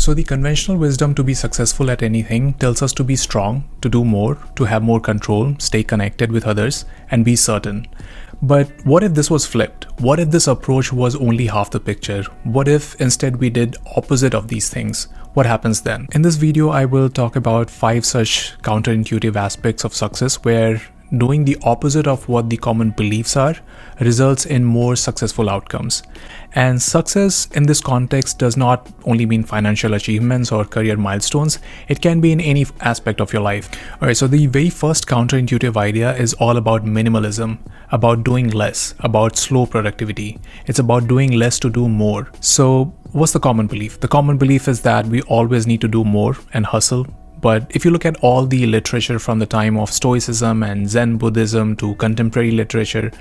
So the conventional wisdom to be successful at anything tells us to be strong, to do more, to have more control, stay connected with others, and be certain. But what if this was flipped? What if this approach was only half the picture? What if instead we did opposite of these things? What happens then? In this video, I will talk about 5 such counterintuitive aspects of success where doing the opposite of what the common beliefs are results in more successful outcomes. And success in this context does not only mean financial achievements or career milestones, it can be in any aspect of your life. Alright, so the very first counterintuitive idea is all about minimalism, about doing less, about slow productivity. It's about doing less to do more. So what's the common belief? The common belief is that we always need to do more and hustle. But if you look at all the literature from the time of Stoicism and Zen Buddhism to contemporary literature,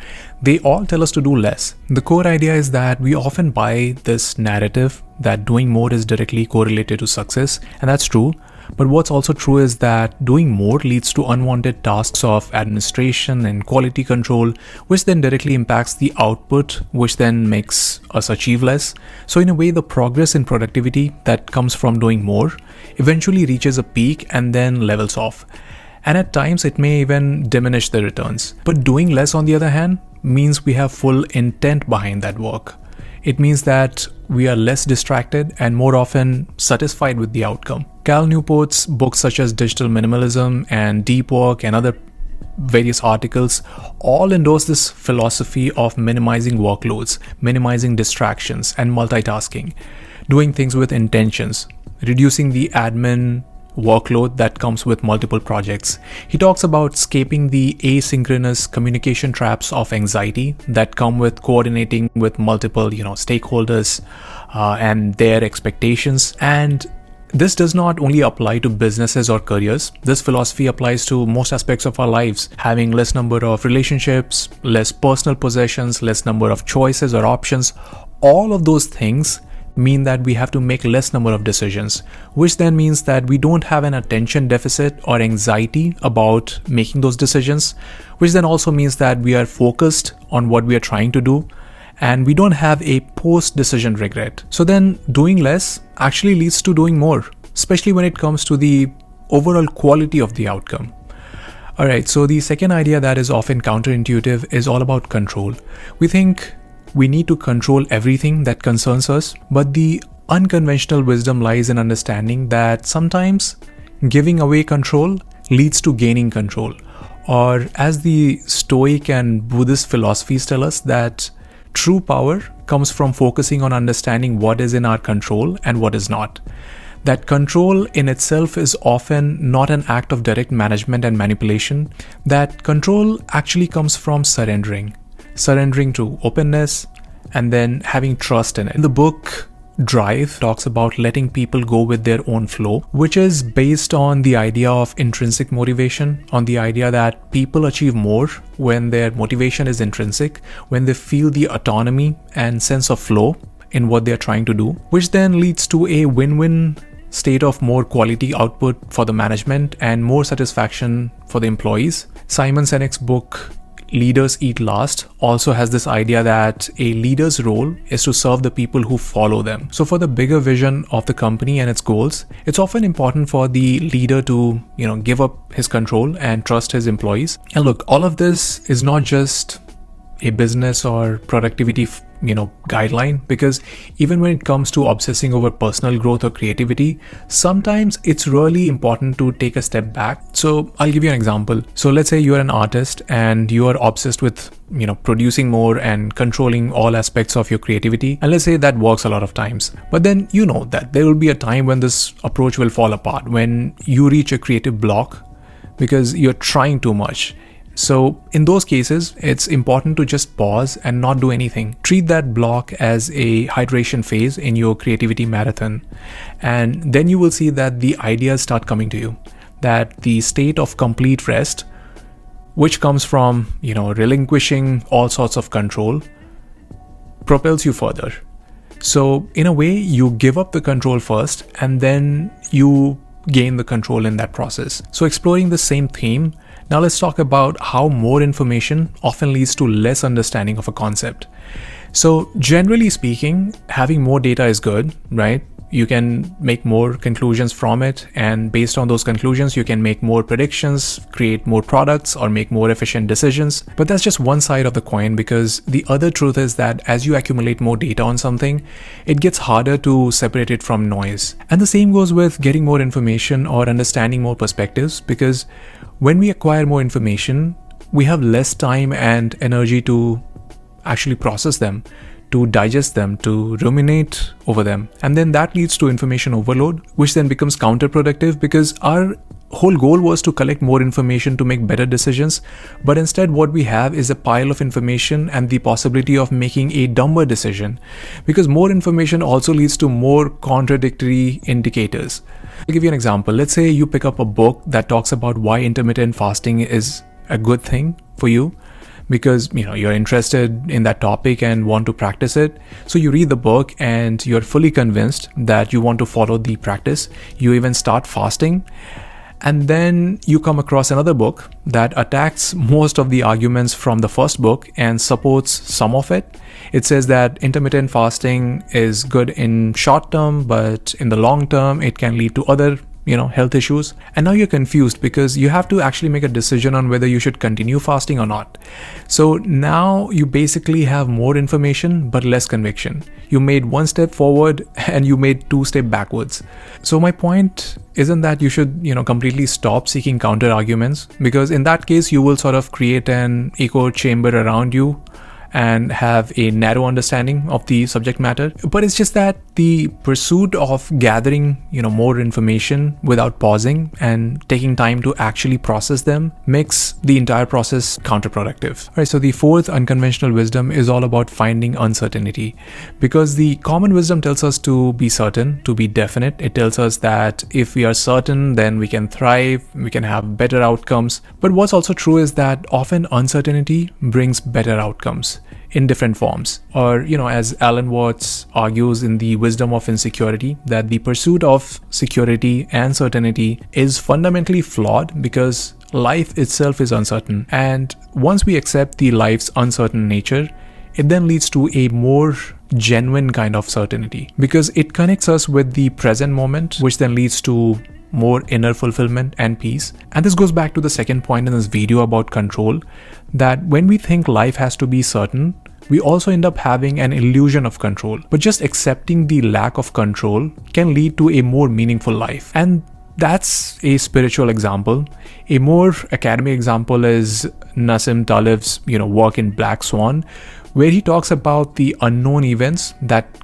they all tell us to do less. The core idea is that we often buy this narrative that doing more is directly correlated to success, and that's true. But what's also true is that doing more leads to unwanted tasks of administration and quality control, which then directly impacts the output, which then makes us achieve less. So in a way, the progress in productivity that comes from doing more eventually reaches a peak and then levels off. And at times, it may even diminish the returns. But doing less, on the other hand, means we have full intent behind that work. It means that we are less distracted and more often satisfied with the outcome. Cal Newport's books such as Digital Minimalism and Deep Work and other various articles all endorse this philosophy of minimizing workloads, minimizing distractions, and multitasking, doing things with intentions, reducing the admin workload that comes with multiple projects. He talks about escaping the asynchronous communication traps of anxiety that come with coordinating with multiple, stakeholders and their expectations. And this does not only apply to businesses or careers. This philosophy applies to most aspects of our lives, having less number of relationships, less personal possessions, less number of choices or options. All of those things mean that we have to make less number of decisions, which then means that we don't have an attention deficit or anxiety about making those decisions, which then also means that we are focused on what we are trying to do and we don't have a post-decision regret. So then doing less actually leads to doing more, especially when it comes to the overall quality of the outcome. Alright, so the second idea that is often counterintuitive is all about control. We think we need to control everything that concerns us, but the unconventional wisdom lies in understanding that sometimes giving away control leads to gaining control. Or as the Stoic and Buddhist philosophies tell us, that true power comes from focusing on understanding what is in our control and what is not. That control in itself is often not an act of direct management and manipulation. That control actually comes from surrendering to openness and then having trust in it. In the book Drive talks about letting people go with their own flow, which is based on the idea of intrinsic motivation, on the idea that people achieve more when their motivation is intrinsic, when they feel the autonomy and sense of flow in what they're trying to do, which then leads to a win-win state of more quality output for the management and more satisfaction for the employees. Simon Sinek's book Leaders Eat Last also has this idea that a leader's role is to serve the people who follow them. So for the bigger vision of the company and its goals, it's often important for the leader to, give up his control and trust his employees. And look, all of this is not just a business or productivity guideline, because even when it comes to obsessing over personal growth or creativity, sometimes it's really important to take a step back. So I'll give you an example. So let's say you're an artist and you are obsessed with producing more and controlling all aspects of your creativity, and let's say that works a lot of times, but then you know that there will be a time when this approach will fall apart, when you reach a creative block because you're trying too much. So in those cases, it's important to just pause and not do anything. Treat that block as a hydration phase in your creativity marathon. And then you will see that the ideas start coming to you. That the state of complete rest, which comes from, relinquishing all sorts of control, propels you further. So in a way, you give up the control first and then you gain the control in that process. So exploring the same theme, now let's talk about how more information often leads to less understanding of a concept. So generally speaking, having more data is good, right? You can make more conclusions from it, and based on those conclusions, you can make more predictions, create more products, or make more efficient decisions. But that's just one side of the coin, because the other truth is that as you accumulate more data on something, it gets harder to separate it from noise. And the same goes with getting more information or understanding more perspectives, because when we acquire more information, we have less time and energy to actually process them, to digest them, to ruminate over them. And then that leads to information overload, which then becomes counterproductive, because our whole goal was to collect more information to make better decisions. But instead, what we have is a pile of information and the possibility of making a dumber decision, because more information also leads to more contradictory indicators. I'll give you an example. Let's say you pick up a book that talks about why intermittent fasting is a good thing for you, because you're interested in that topic and want to practice it. So you read the book and you're fully convinced that you want to follow the practice. You even start fasting. And then you come across another book that attacks most of the arguments from the first book and supports some of it. It says that intermittent fasting is good in short term, but in the long term, it can lead to other health issues. And now you're confused, because you have to actually make a decision on whether you should continue fasting or not. So now you basically have more information but less conviction. You made one step forward and you made two steps backwards. So my point isn't that you should completely stop seeking counter arguments, because in that case you will sort of create an echo chamber around you and have a narrow understanding of the subject matter. But it's just that the pursuit of gathering, more information without pausing and taking time to actually process them makes the entire process counterproductive. All right, so the fourth unconventional wisdom is all about finding uncertainty, because the common wisdom tells us to be certain, to be definite. It tells us that if we are certain, then we can thrive, we can have better outcomes. But what's also true is that often uncertainty brings better outcomes in different forms. Or, as Alan Watts argues in The Wisdom of Insecurity, that the pursuit of security and certainty is fundamentally flawed, because life itself is uncertain. And once we accept the life's uncertain nature, it then leads to a more genuine kind of certainty, because it connects us with the present moment, which then leads to more inner fulfillment and peace. And this goes back to the second point in this video about control, that when we think life has to be certain, we also end up having an illusion of control. But just accepting the lack of control can lead to a more meaningful life. And that's a spiritual example. A more academic example is Nassim Taleb's work in Black Swan, where he talks about the unknown events that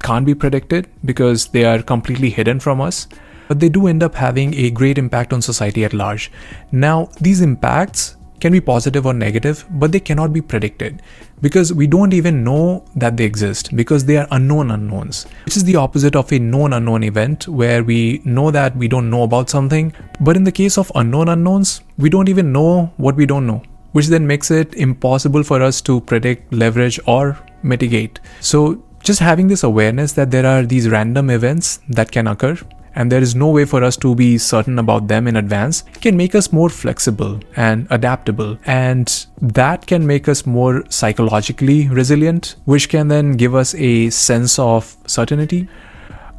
can't be predicted because they are completely hidden from us, but they do end up having a great impact on society at large. Now, these impacts can be positive or negative, but they cannot be predicted, because we don't even know that they exist, because they are unknown unknowns, which is the opposite of a known unknown event, where we know that we don't know about something. But in the case of unknown unknowns, we don't even know what we don't know, which then makes it impossible for us to predict, leverage, or mitigate. So just having this awareness that there are these random events that can occur, and there is no way for us to be certain about them in advance, can make us more flexible and adaptable. And that can make us more psychologically resilient, which can then give us a sense of certainty.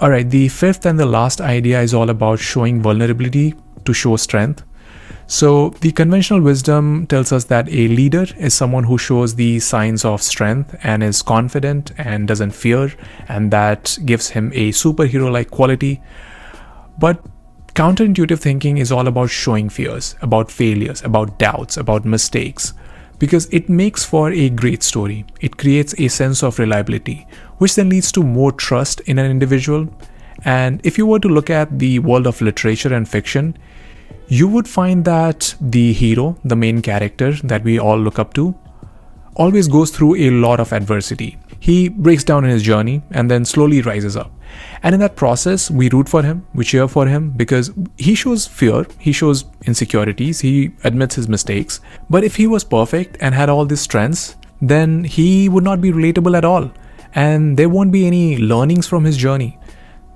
All right, the fifth and the last idea is all about showing vulnerability to show strength. So the conventional wisdom tells us that a leader is someone who shows the signs of strength and is confident and doesn't fear, and that gives him a superhero-like quality. But counterintuitive thinking is all about showing fears, about failures, about doubts, about mistakes, because it makes for a great story. It creates a sense of reliability, which then leads to more trust in an individual. And if you were to look at the world of literature and fiction, you would find that the hero, the main character that we all look up to, always goes through a lot of adversity. He breaks down in his journey and then slowly rises up. And in that process, we root for him, we cheer for him, because he shows fear, he shows insecurities, he admits his mistakes. But if he was perfect and had all these strengths, then he would not be relatable at all. And there won't be any learnings from his journey.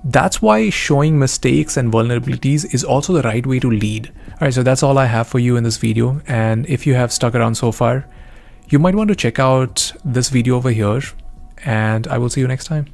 That's why showing mistakes and vulnerabilities is also the right way to lead. Alright, so that's all I have for you in this video. And if you have stuck around so far, you might want to check out this video over here. And I will see you next time.